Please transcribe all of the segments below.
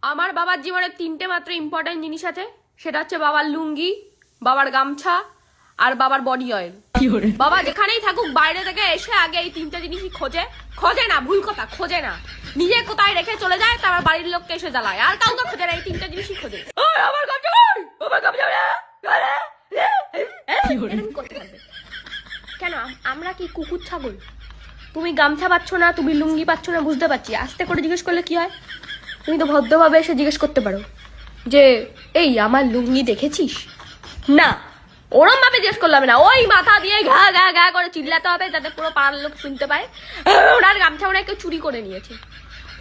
আমার বাবার জীবনে তিনটে মাত্র ইম্পর্টেন্ট জিনিস আছে, সেটা হচ্ছে বাবার লুঙ্গি, বাবার গামছা আর বাবার বডি অয়েল। বাবা যেখানেই থাকুক বাইরে থেকে এসে আগে এই তিনটে জিনিসই খোঁজে না, ভুল কথা, খোঁজে না, নিজে কোথায় রেখে চলে যায়, তারপর বাড়ির লোককে এসে জ্বালায়, আর কাউকে খোঁজে না, এই তিনটে জিনিসই খোঁজে। আমার গামছা কই? আমার গামছা এরকম করতে থাকবে কেন? আমরা কি কুকুর ছাগল? তুমি গামছা পাচ্ছ না, তুমি লুঙ্গি পাচ্ছ না, বুঝতে পারছি। আস্তে করে জিজ্ঞেস করলে কি হয়? তুমি তো ভদ্রভাবে এসে জিজ্ঞেস করতে পারো যে এই আমার লুঙ্গি দেখেছিস? না, ওরম ভাবে জিজ্ঞেস করলাম না, ওই মাথা দিয়ে ঘা ঘা ঘা করে চিল্লাতে হবে যাতে পুরো পাড়ার লোক শুনতে পায় ওনার গামছা ওনার কেউ চুরি করে নিয়েছে,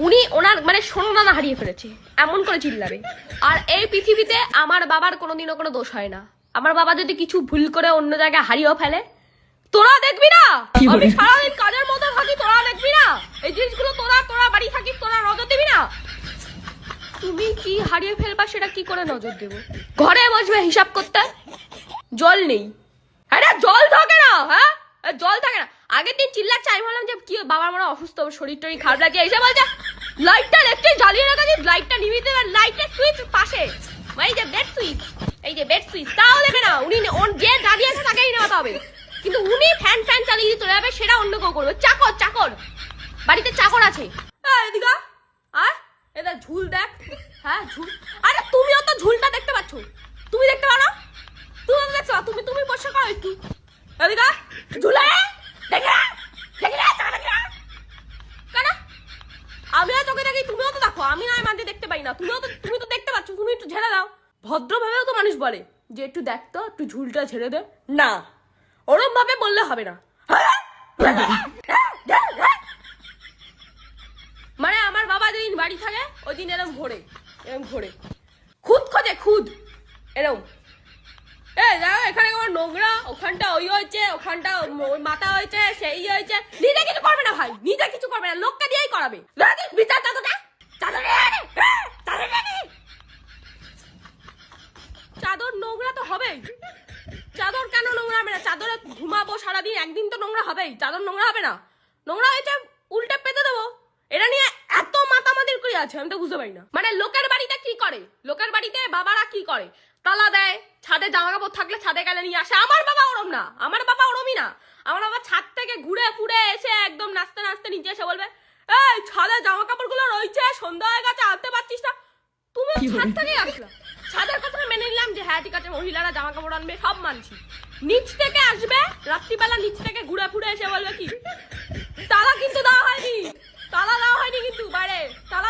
উনি ওনার মানে সোনাদানা হারিয়ে ফেলেছে, এমন করে চিল্লাবে। আর এই পৃথিবীতে আমার বাবার কোনোদিনও কোনো দোষ হয় না। আমার বাবা যদি কিছু ভুল করে অন্য জায়গায় হারিয়েও ফেলে, তোরা দেখবি না? আমি সারাদিন কাজের মধ্যে থাকি, তোরা দেখবি না? এই জিনিসগুলো তোরা বাড়ি থাকিস, তোরা নজর দিবি না? তুমি কি হারিয়ে ফেলবা সেটা কি করে নজর দেব? ঘরে বসবে হিসাব করতে, জল নেই, হ্যাঁ জল থাকে না, হ্যাঁ জল থাকে না। আগের দিন চিল্লাচ্ছে, আমি ভাবলাম যে কি বাবার মনে অসুস্থ, শরীর টরীর খারাপ লাগছে, এসে বলছে লাইটটা ইলেকট্রিক জ্বালিয়ে রাখা, লাইটটা নিভিয়ে দেবে, লাইটের সুইচ পাশে, এই যে বেড সুইচ, এই যে বেড সুইচ, তাও দেবে না। উনি যে দাঁড়িয়ে আছে তাকেই নেওয়াতে হবে, কিন্তু উনি ফ্যান চালিয়ে চলে যাবে, সেটা অন্য কেউ করবে। চাকর বাড়িতে চাকর আছে। এদিকে এটা ঝুল দেখ, হ্যাঁ ঝুল, আরে তুমিও তো ঝুলটা দেখতে পাচ্ছ, তুমি দেখতে পারো? তুমি দেখছো? তুমি বসে করো একটু, এদিকে ঝুলে দেখে কেন? আমিও চোখে দেখি, তুমিও তো দেখো, আমি নয় মাঝে দেখতে পাই না, তুমি তো দেখতে পাচ্ছ, তুমি একটু ঝেড়ে দাও। ভদ্রভাবেও তো মানুষ বলে যে একটু দেখ তো, একটু ঝুলটা ঝেড়ে দে। না, ওরম ভাবে বললে হবে না। মানে আমার বাবা যেদিন বাড়ি থাকে ওই দিন এরম ঘোরে খুদ খোঁজে, এরম এখানে আমার নোংরা, ওখানটা ওই হয়েছে, ওখানটা ওই মাথা হয়েছে, সেই হয়েছে, নিজে কিছু করবে না ভাই, নিজে কিছু করবে না, লোককে দিয়েই করাবে। বিচার চাদর নোংরা তো হবেই, চাদর কেন নোংরা হবে না? চাদরে ঘুমাবো সারাদিন, একদিন তো নোংরা হবেই, চাদর নোংরা হবে না? নোংরা হয়েছে উল্টে পেতে দেবো, এটা নিয়ে এত মাতামাতির করে আছে আমি তো বুঝতে পারি না। মানে লোকের বাড়িতে কি করে, লোকের বাড়িতে বাবারা কি করে, তালা দেয়, ছাদে জামা কাপড় থাকলে ছাদে গেলে নিয়ে আসে। আমার বাবা ওরম না, আমার বাবা ওরমই না। আমার বাবা ছাদ থেকে ঘুরে ফুরে এসে একদম নাচতে নাচতে নিচে এসে বলবে এই ছাদে জামা কাপড় গুলো রয়েছে, সন্ধ্যা হয়ে গেছে, আনতে পারছিস না? তুমি ছাদ থেকেই আসলা, ছাদের কথা মেনে নিলাম যে হ্যাঁ ঠিক আছে মহিলারা জামা কাপড় আনবে, সব মানছি। নিচ থেকে আসবে রাত্রিবেলা, নিচ থেকে ঘুরে ফুরে এসে বলবে কি তালা কিন্তু দেওয়া হয়নি, তালা দেওয়া হয়নি কিন্তু বাইরে তালা